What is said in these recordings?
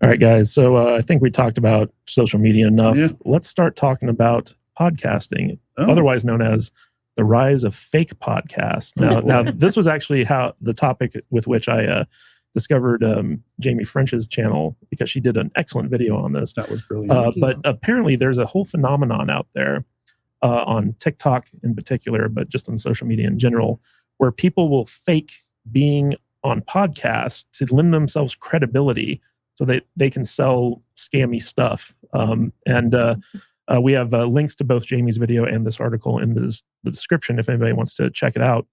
All right, guys. So I think we talked about social media enough. Yeah. Let's start talking about podcasting, otherwise known as the rise of fake podcasts. Now, this was actually how the topic with which I discovered Jaime French's channel, because she did an excellent video on this. That was brilliant. But apparently there's a whole phenomenon out there on TikTok in particular, but just on social media in general, where people will fake being on podcasts to lend themselves credibility so that they can sell scammy stuff. We have links to both Jamie's video and this article in the description if anybody wants to check it out.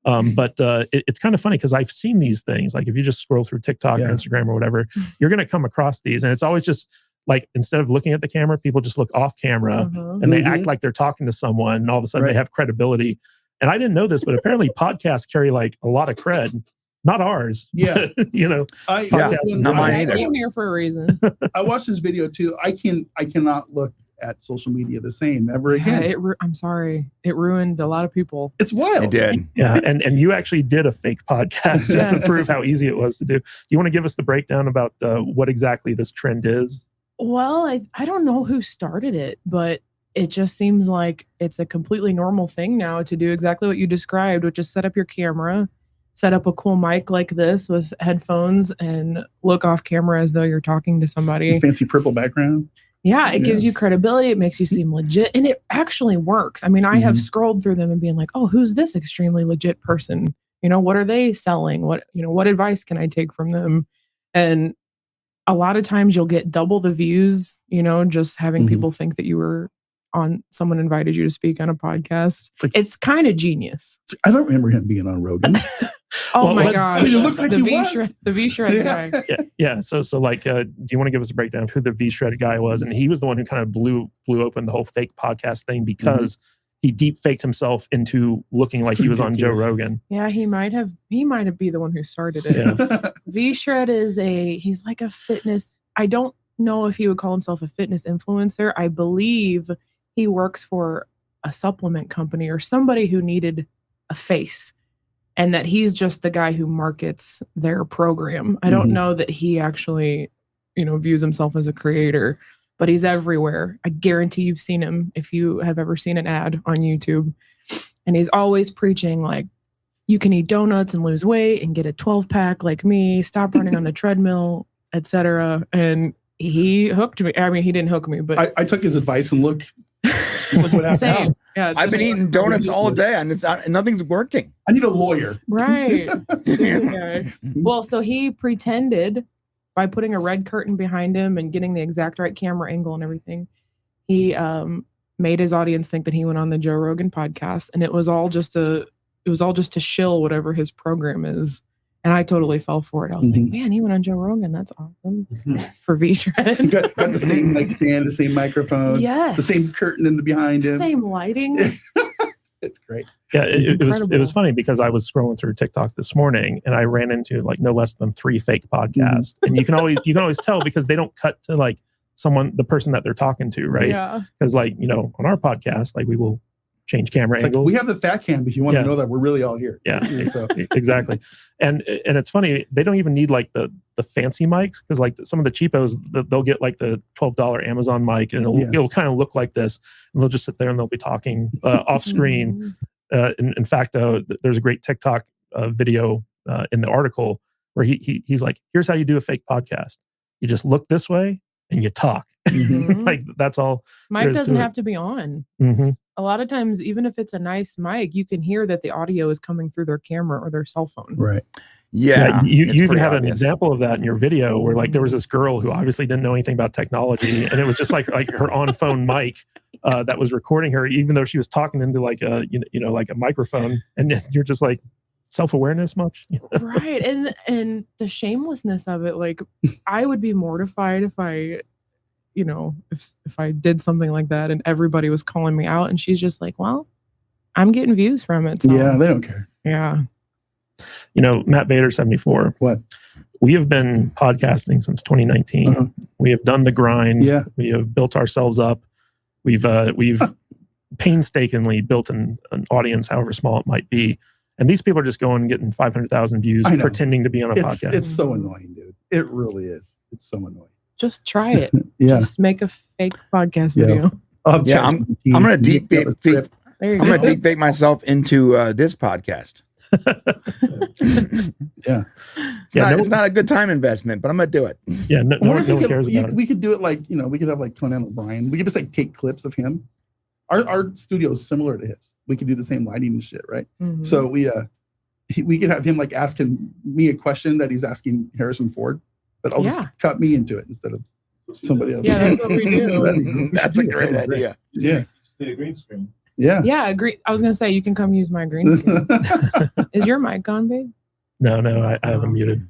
But it's kind of funny because I've seen these things. Like if you just scroll through TikTok or Instagram or whatever, you're going to come across these. And it's always just like, instead of looking at the camera, people just look off camera and they act like they're talking to someone. And all of a sudden they have credibility. And I didn't know this, but apparently podcasts carry like a lot of cred. Not ours. Yeah. You know, not mine either. I'm here for a reason. I watched this video too. I cannot look at social media the same ever again. I'm sorry. It ruined a lot of people. It's wild. It did. Yeah. And you actually did a fake podcast just to prove how easy it was to do. Do you want to give us the breakdown about what exactly this trend is? Well, I don't know who started it, but it just seems like it's a completely normal thing now to do exactly what you described, which is set up your camera, set up a cool mic like this with headphones and look off camera as though you're talking to somebody. Fancy purple background. Yeah, it gives you credibility. It makes you seem legit. And it actually works. I mean, I have scrolled through them and being like, oh, who's this extremely legit person? You know, what are they selling? What advice can I take from them? And a lot of times you'll get double the views, just having people think that you were someone invited you to speak on a podcast. It's kind of genius. I don't remember him being on Rogan. My gosh. It looks like the the V-Shred guy. Yeah. So like, do you want to give us a breakdown of who the V-Shred guy was? And he was the one who kind of blew open the whole fake podcast thing because he deep faked himself into looking like he was on Joe Rogan. Yeah, he might have been the one who started it. Yeah. V-Shred he's like a fitness. I don't know if he would call himself a fitness influencer. I believe he works for a supplement company or somebody who needed a face, and that he's just the guy who markets their program. I don't know that he actually, views himself as a creator, but he's everywhere. I guarantee you've seen him if you have ever seen an ad on YouTube. And he's always preaching like, you can eat donuts and lose weight and get a 12-pack like me, stop running on the treadmill, etc. And he hooked me. I mean, he didn't hook me, but I took his advice and look what happened. Same. Yeah, I've been eating donuts all day and nothing's working. I need a lawyer. Right. Well, so he pretended by putting a red curtain behind him and getting the exact right camera angle and everything. He made his audience think that he went on the Joe Rogan podcast, and it was all just to shill whatever his program is. And I totally fell for it. I was like, man, he went on Joe Rogan. That's awesome. For V-Shred. got the same mic stand, the same microphone. Yes. The same curtain in the behind him. Same lighting. It's great. Yeah, it was funny because I was scrolling through TikTok this morning and I ran into like no less than 3 fake podcasts. And you can always tell because they don't cut to like the person that they're talking to, right? Yeah. Because like, on our podcast, like we will change camera angles. Like we have the fat cam if you want to know that we're really all here. Yeah, so exactly. And it's funny, they don't even need like the fancy mics because like some of the cheapos, they'll get like the $12 Amazon mic and it'll kind of look like this, and they'll just sit there and they'll be talking off screen. In fact, there's a great TikTok video in the article where he's like, here's how you do a fake podcast. You just look this way and you talk. Like that's all. Mic doesn't have to be on. A lot of times, even if it's a nice mic, you can hear that the audio is coming through their camera or their cell phone. Right. Yeah. You even had an example of that in your video where like there was this girl who obviously didn't know anything about technology, and it was just like her on phone mic that was recording her, even though she was talking into like a like a microphone, and you're just like, self-awareness much. Right. And the shamelessness of it, like I would be mortified if I if I did something like that and everybody was calling me out, and she's just like, well, I'm getting views from it. So. Yeah, they don't care. Yeah. Matt Vader 74. What? We have been podcasting since 2019. We have done the grind. Yeah. We have built ourselves up. We've painstakingly built an audience, however small it might be. And these people are just going and getting 500,000 views, pretending to be on a podcast. It's so annoying, dude. It really is. It's so annoying. just try it. Yeah. Just make a fake podcast Yeah. video. Yeah, I'm gonna deep fake. There you I'm go. gonna deep fake myself into this podcast. Yeah. It's not a good time investment, but I'm gonna do it. Yeah, no one cares about it. We could do it like, we could have like Conan O'Brien. We could just like take clips of him. Our studio is similar to his. We could do the same lighting and shit, right? Mhm. So we could have him like asking me a question that he's asking Harrison Ford, but I'll just cut me into it instead of somebody else. Yeah, that's what we do. That's a great idea. Yeah. Just need a green screen. Yeah. Yeah, agree. I was gonna say you can come use my green screen. Is your mic on, babe? No, I have him muted.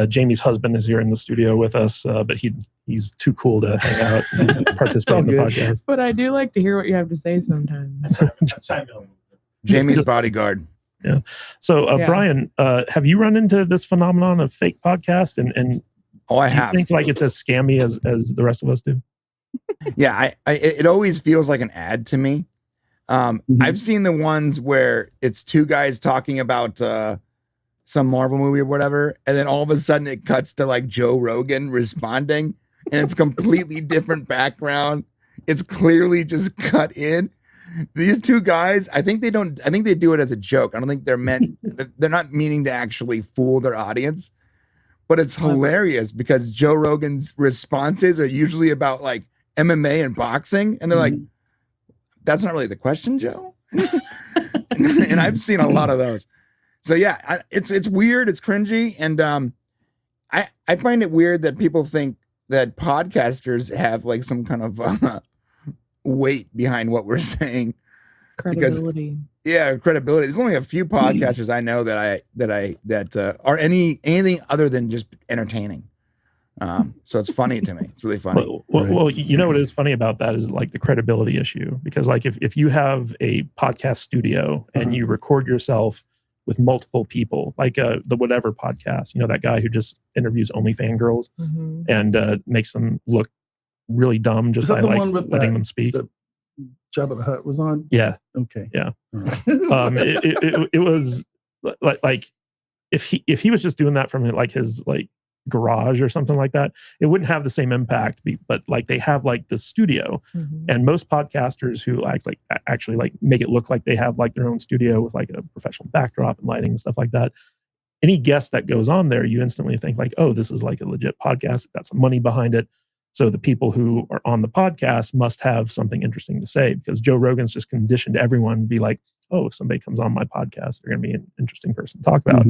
Jamie's husband is here in the studio with us, but he's too cool to hang out and participate in the podcast. But I do like to hear what you have to say sometimes. Jamie's bodyguard. Yeah. So, Brian, have you run into this phenomenon of fake podcast? And I do you think like it's as scammy as the rest of us do? Yeah, it always feels like an ad to me. I've seen the ones where it's two guys talking about some Marvel movie or whatever, and then all of a sudden it cuts to like Joe Rogan responding, and it's completely different background. It's clearly just cut in. These two guys, I think they do it as a joke. I don't think they're not meaning to actually fool their audience, but it's hilarious because Joe Rogan's responses are usually about like MMA and boxing, and they're like, that's not really the question, Joe. And I've seen a lot of those. So yeah, it's weird, it's cringy, and I find it weird that people think that podcasters have like some kind of weight behind what we're saying. Credibility. Credibility. There's only a few podcasters I know that are anything other than just entertaining. So it's funny to me. It's really funny. Well, you know what is funny about that is like the credibility issue, because like if you have a podcast studio and you record yourself with multiple people, like the whatever podcast, that guy who just interviews only fangirls and makes them look really dumb just by like letting them speak. The Jabba the Hutt was on. Yeah. Okay. Yeah. Right. It was like if he was just doing that from like his like garage or something like that, it wouldn't have the same impact. But like they have like the studio, and most podcasters who actually like make it look like they have like their own studio with like a professional backdrop and lighting and stuff like that. Any guest that goes on there, you instantly think like, oh, this is like a legit podcast. Got some money behind it. So the people who are on the podcast must have something interesting to say, because Joe Rogan's just conditioned everyone to be like, oh, if somebody comes on my podcast, they're going to be an interesting person to talk about.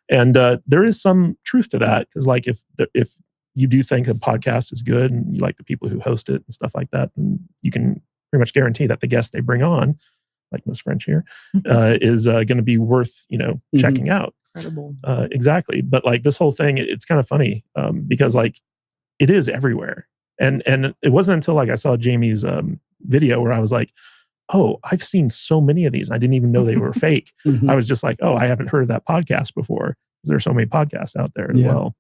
And there is some truth to that, because like if you do think a podcast is good and you like the people who host it and stuff like that, then you can pretty much guarantee that the guest they bring on, like Miss French here, is going to be worth checking out. Incredible. Exactly. But like this whole thing, it's kind of funny because like it is everywhere, and it wasn't until like I saw Jamie's video where I was like, oh, I've seen so many of these. I didn't even know they were fake. I was just like, oh, I haven't heard of that podcast before, because there's so many podcasts out there as well.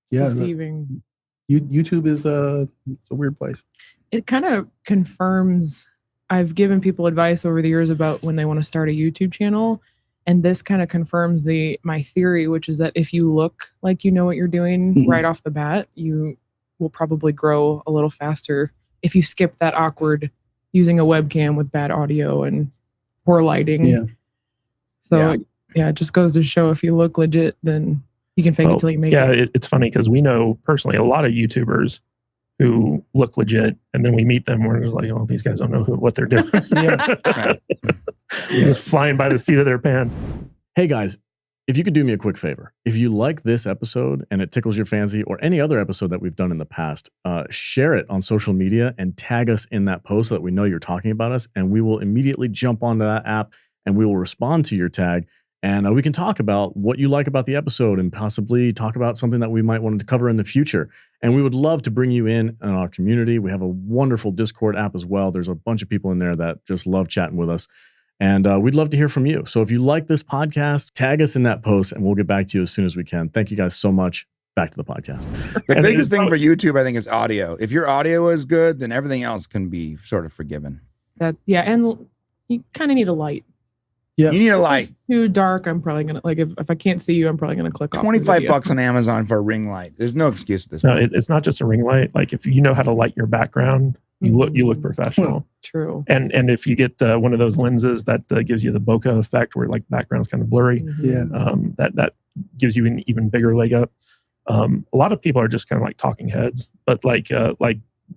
It's deceiving. YouTube is it's a weird place. It kind of confirms. I've given people advice over the years about when they want to start a YouTube channel, and this kind of confirms my theory, which is that if you look like you know what you're doing right off the bat, you will probably grow a little faster if you skip that awkward using a webcam with bad audio and poor lighting. Yeah. So it just goes to show, if you look legit, then you can fake it till you make it. Yeah, it's funny because we know personally a lot of YouTubers who look legit, and then we meet them, we're just like, oh, these guys don't know what they're doing. Just flying by the seat of their pants. Hey guys, if you could do me a quick favor, if you like this episode and it tickles your fancy, or any other episode that we've done in the past, share it on social media and tag us in that post so that we know you're talking about us, and we will immediately jump onto that app and we will respond to your tag, and we can talk about what you like about the episode and possibly talk about something that we might want to cover in the future. And we would love to bring you in our community. We have a wonderful Discord app as well. There's a bunch of people in there that just love chatting with us. And we'd love to hear from you. So if you like this podcast, tag us in that post and we'll get back to you as soon as we can. Thank you guys so much. Back to the podcast. The biggest thing for YouTube, I think, is audio. If your audio is good, then everything else can be sort of forgiven. And you kind of need a light. Yeah. You need a If light. it's too dark, I'm probably gonna like if I can't see you, I'm probably gonna click off. the video. $25 on Amazon for a ring light. There's no excuse at this No, point. it's not just a ring light. Like if you know how to light your background, you look professional. True. And if you get one of those lenses that gives you the bokeh effect, where like background's kind of blurry, Yeah. that gives you an even bigger leg up. A lot of people are just kind of like talking heads, but like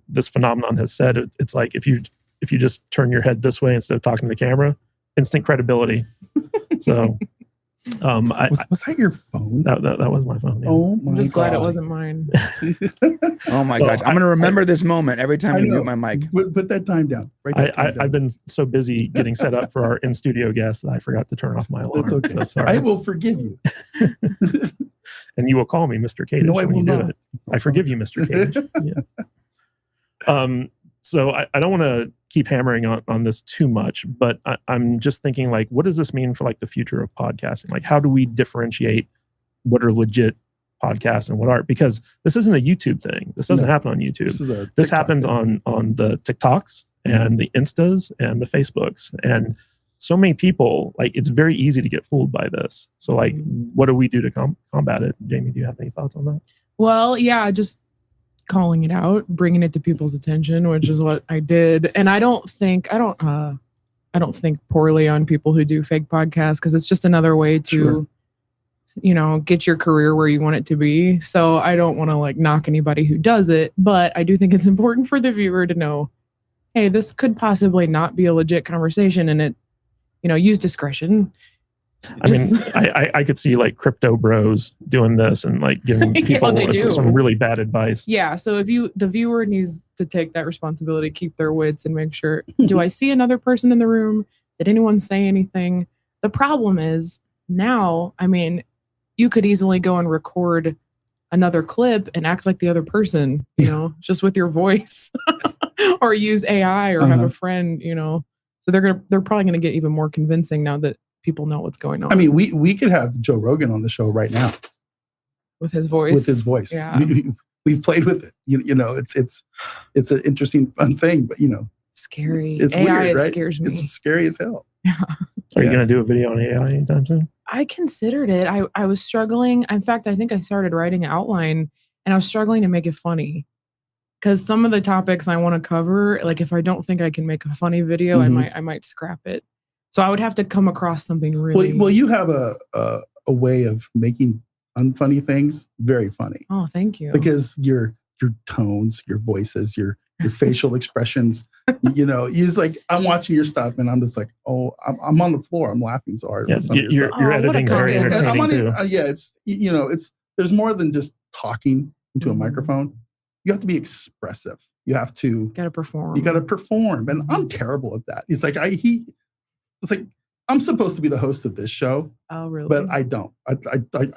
this phenomenon has said, it's like if you just turn your head this way instead of talking to the camera, instant credibility. So was that your phone? that was my phone. Yeah. Oh my I'm just glad it God. wasn't mine. Oh my Well, gosh. I'm going to remember this moment every time I you know. mute my mic. Put that time down. Write that time down. I've been so busy getting set up for our in studio guests that I forgot to turn off my alarm. That's okay. So sorry. I will forgive you. And you will call me Mr. Cage No, I when you will do not. it. I forgive you, Mr. Cage. Yeah. So I don't want to keep hammering on this too much, but I'm just thinking like, what does this mean for like the future of podcasting? Like, how do we differentiate what are legit podcasts and what aren't? Because this isn't a YouTube thing. This doesn't happen on YouTube. This happens on the TikToks and the Instas and the Facebooks. And so many people, like, it's very easy to get fooled by this. So like, what do we do to combat it? Jamie, do you have any thoughts on that? Well, yeah, just calling it out, bringing it to people's attention, which is what I did. And I don't think poorly on people who do fake podcasts, because it's just another way to, get your career where you want it to be. So I don't want to like knock anybody who does it, but I do think it's important for the viewer to know, hey, this could possibly not be a legit conversation, and it, use discretion. I mean, I could see like crypto bros doing this and like giving people they do. some really bad advice. Yeah. So if the viewer needs to take that responsibility, keep their wits and make sure, do I see another person in the room? Did anyone say anything? The problem is now, I mean, you could easily go and record another clip and act like the other person, just with your voice or use AI or have a friend, so they're probably going to get even more convincing now that people know what's going on. I mean, we could have Joe Rogan on the show right now with his voice. Yeah. Yeah. We've played with it. It's an interesting, fun thing, but scary. it's AI weird, right? scares me. It's scary as hell. Are you going to do a video on AI anytime soon? I considered it. I was struggling. In fact, I think I started writing an outline and I was struggling to make it funny. Because some of the topics I want to cover, like if I don't think I can make a funny video, I might scrap it. So I would have to come across something really. Well, you have a way of making unfunny things very funny. Oh, thank you. Because your tones, your voices, your facial expressions, it's like I'm watching your stuff and I'm just like, oh, I'm on the floor, I'm laughing so hard. Yes, with some of your your stuff. editing's very entertaining too. It's there's more than just talking into a microphone. You have to be expressive. You have to perform. You got to perform, and I'm terrible at that. It's like it's like I'm supposed to be the host of this show. Oh, really? But I don't. I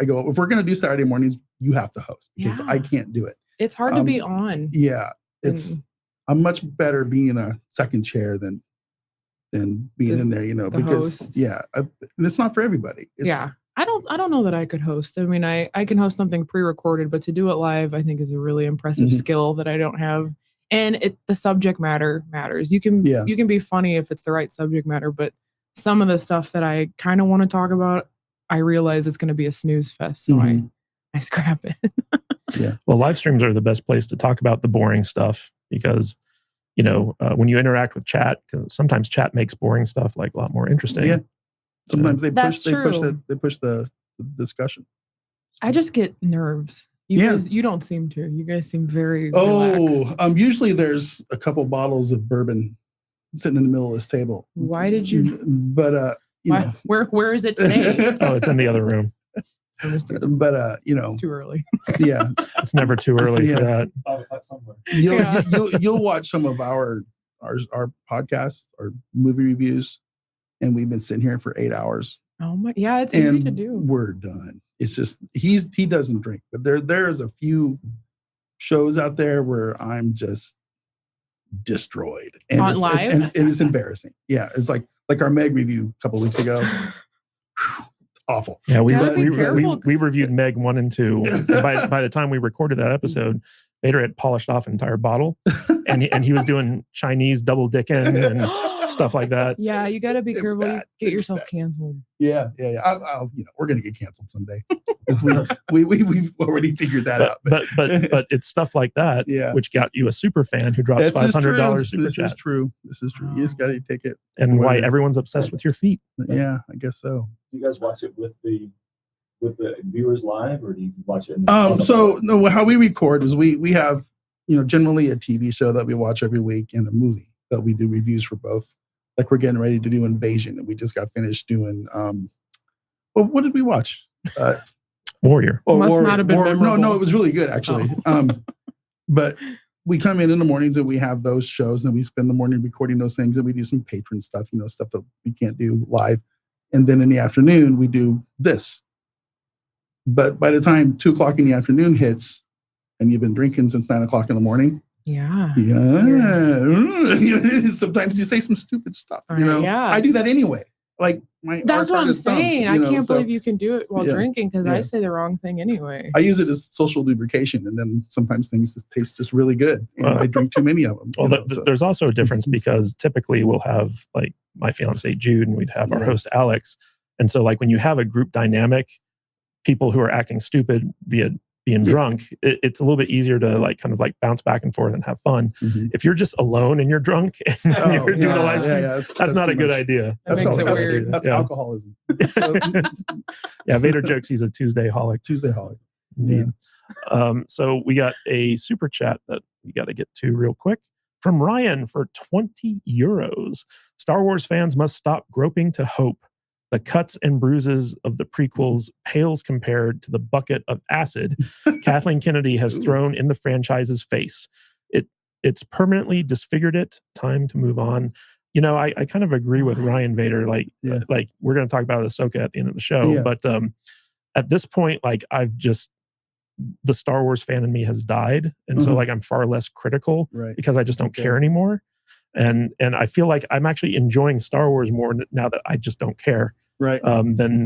go, if we're gonna do Saturday mornings, you have to host because I can't do it. It's hard to be on. Yeah, I'm much better being in a second chair than being in there. Because host. and it's not for everybody. I don't know that I could host. I mean, I can host something pre-recorded, but to do it live, I think is a really impressive skill that I don't have. And the subject matter matters. You can be funny if it's the right subject matter, but some of the stuff that I kind of want to talk about, I realize it's going to be a snooze fest, so I scrap it. Yeah. Well, live streams are the best place to talk about the boring stuff because when you interact with chat, because sometimes chat makes boring stuff like a lot more interesting. Yeah. Sometimes they push true. they push the discussion. I just get nerves. You don't seem to. You guys seem very relaxed. Usually there's a couple bottles of bourbon sitting in the middle of this table. Why did you? But where is it today? Oh, it's in the other room. But it's too early. Yeah, it's never too early for that. You'll watch some of our podcasts, our movie reviews, and we've been sitting here for 8 hours. Oh my, yeah, it's easy to do. We're done. It's just he doesn't drink, but there's a few shows out there where I'm just destroyed and on live, and it's embarrassing. Yeah, it's like our Meg review a couple weeks ago. Awful. Yeah, we reviewed Meg 1 and 2. By the time we recorded that episode, Vader had polished off an entire bottle, and he was doing Chinese double dicking and stuff like that. Yeah, you got to be It was careful. You bad. get It was yourself bad. canceled. Yeah. We're gonna get canceled someday. We've already figured that out. But it's stuff like that, Yeah. which got you a super fan who drops $500 super This chat. is true. This is true. You just got to take it. And what why it is. everyone's obsessed with your feet. Yeah, I guess so. Do you guys watch it with the viewers live, or do you watch it? So no, how we record is we have generally a TV show that we watch every week and a movie that we do reviews for both. Like we're getting ready to do Invasion, and we just got finished doing. Well, what did we watch? Warrior. Must not have been memorable. No, it was really good actually. But we come in the mornings and we have those shows, and we spend the morning recording those things, and we do some patron stuff, stuff that we can't do live, and then in the afternoon we do this. But by the time 2:00 in the afternoon hits, and you've been drinking since 9:00 in the morning. Yeah. Sometimes you say some stupid stuff. Yeah. I do that anyway. Like that's what I'm saying. I can't believe you can do it while Yeah. drinking because Yeah. I say the wrong thing anyway. I use it as social lubrication, and then sometimes things just taste just really good, and I drink too many of them. Well, there's also a difference because typically we'll have like my fiance Jude, and we'd have our host Alex, and so like when you have a group dynamic, people who are acting stupid via being drunk, it's a little bit easier to like kind of like bounce back and forth and have fun. Mhm. If you're just alone and you're drunk and you're doing a live stream, that's not a good idea. That makes it weird. That's alcoholism. So, Yeah, Vader jokes he's a Tuesday holic. Tuesday holic. Indeed. So we got a super chat that we got to get to real quick from Ryan for 20 euros. Star Wars fans must stop groping to hope. The cuts and bruises of the prequels pales compared to the bucket of acid Kathleen Kennedy has thrown in the franchise's face. It's permanently disfigured it. Time to move on. I kind of agree with Ryan Vader. Like we're going to talk about Ahsoka at the end of the show, but at this point, like the Star Wars fan in me has died, and so like I'm far less critical because I just don't care anymore. And I feel like I'm actually enjoying Star Wars more now that I just don't care. Right. Than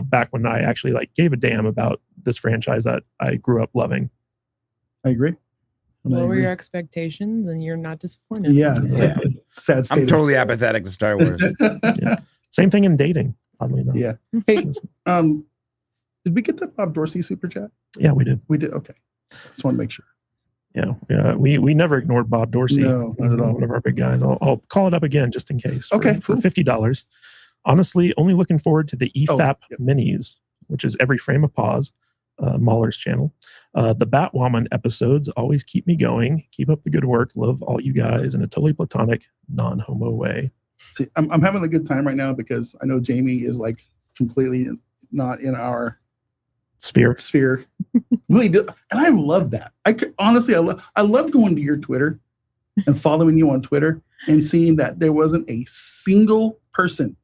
back when I actually like gave a damn about this franchise that I grew up loving. I agree. Lower your expectations, and you're not disappointed. Yeah. Sad state. I'm totally apathetic to Star Wars. Same thing in dating, oddly enough. Yeah. Hey, did we get the Bob Dorsey super chat? Yeah, we did. We did. Okay. Just want to make sure. Yeah. We never ignored Bob Dorsey. No, not at all. One of our big guys. I'll call it up again just in case. Okay, For $50. Honestly, only looking forward to the EFAP minis, which is Every Frame of Pause, Mahler's channel. The Batwoman episodes always keep me going. Keep up the good work. Love all you guys in a totally platonic, non-homo way. See, I'm having a good time right now because I know Jaime is like completely not in our sphere. Really do. And I love that. Honestly, I love going to your Twitter and following you on Twitter and seeing that there wasn't a single person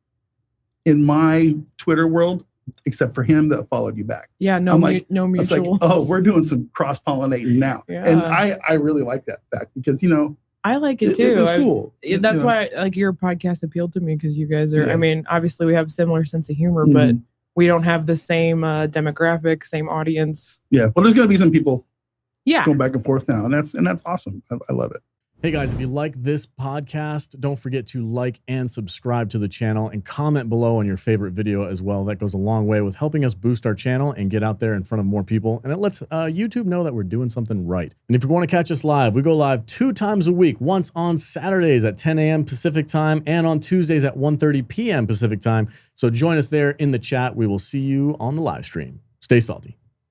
in my Twitter world except for him that followed you back. Yeah, no mutual. It's like, oh, we're doing some cross-pollinating now. Yeah. And I really like that fact because, I like it too. It was cool. That's why like your podcast appealed to me because you guys are, I mean, obviously we have a similar sense of humor, but we don't have the same demographic, same audience. Yeah. Well, there's going to be some people going back and forth now. And that's awesome. I love it. Hey guys, if you like this podcast, don't forget to like and subscribe to the channel and comment below on your favorite video as well. That goes a long way with helping us boost our channel and get out there in front of more people. And it lets YouTube know that we're doing something right. And if you want to catch us live, we go live 2 times a week, once on Saturdays at 10 a.m. Pacific time and on Tuesdays at 1:30 p.m. Pacific time. So join us there in the chat. We will see you on the live stream. Stay salty.